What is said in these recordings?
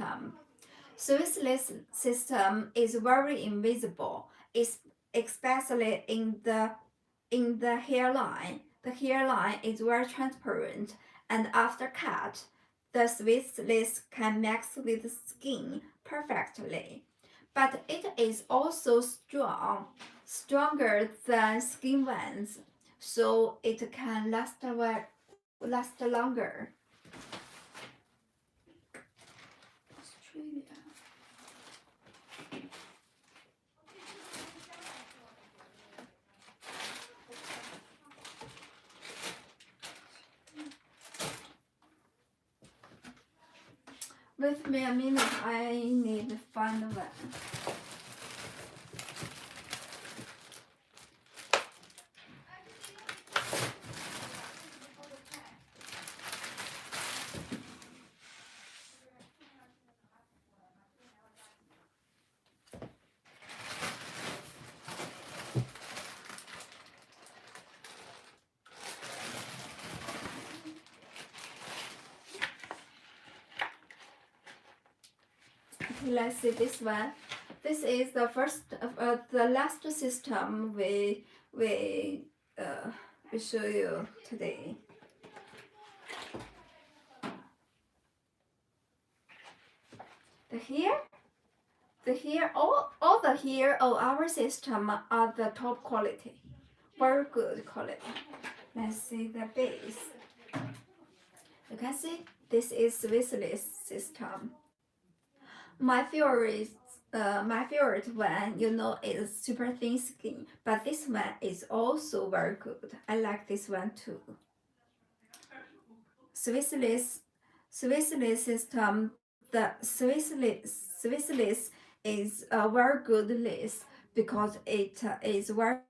system. Swissless system is very invisible, especially in the hairline. The hairline is very transparent, and after cut, the Swissless can mix with the skin perfectly. But it is also stronger than skin ones, so it can last longer. Australia. Wait me a minute, I need to find one. Let's see this one. This is the last system we show you today. All the hair of our system are the top quality, very good quality. Let's see the base. You can see this is Swissless system. My favorite one, is super thin skin, but this one is also very good. I like this one too. Swissless system. The Swissless is a very good lace because it is very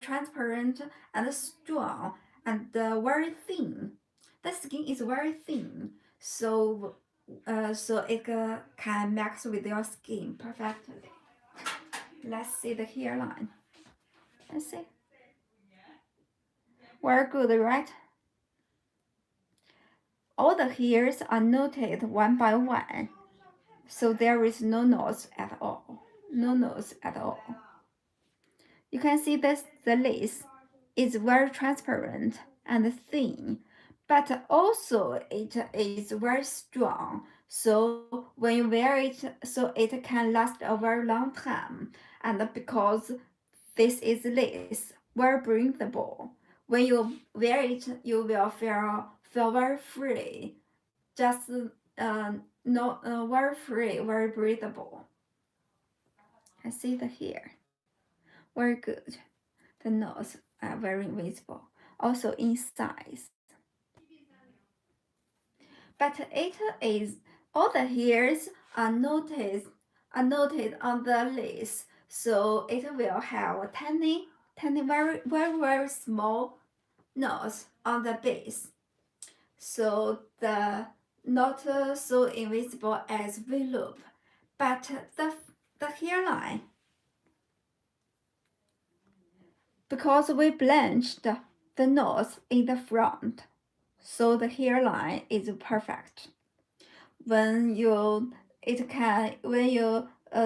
transparent and strong and very thin. The skin is very thin, so it can mix with your skin perfectly. Let's see the hairline. Let's see. Very good, right? All the hairs are noted one by one, so there is no nose at all. No nose at all. You can see this, the lace is very transparent and thin, but also it is very strong. So when you wear it, so it can last a very long time. And because this is lace, very breathable. When you wear it, you will feel very free, just very free, very breathable. I see the hair, very good. The nose are very visible, also in size. But it is all the hairs are noted on the lace, so it will have a tiny, very small nose on the base. So the not so invisible as we look, but the hairline, because we blanched the nose in the front, so the hairline is perfect. When you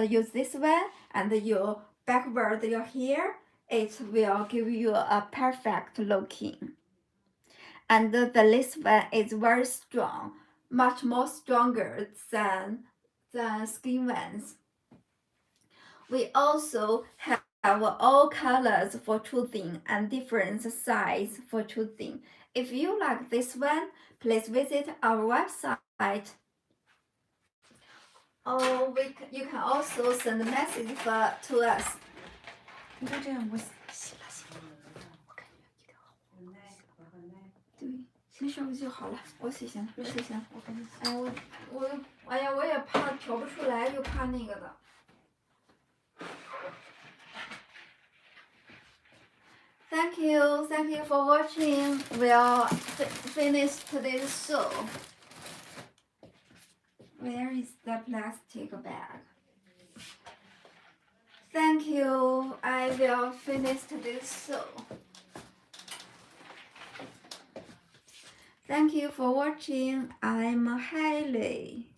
use this one and you backward your hair, it will give you a perfect looking. And the lace one is very strong, much more stronger than skin ones. We also have all colors for choosing and different size for choosing. If you like this one, please visit our website. Oh, you can also send a message to us. 你看这样我洗了，我感觉一点红。对，没事我就好了，我洗行了，我洗行了，我跟你。我也怕调不出来，又怕那个的。Thank you for watching. We'll finish today's show. Where is the plastic bag? Thank you. I will finish today's show. Thank you for watching. I'm Hailey.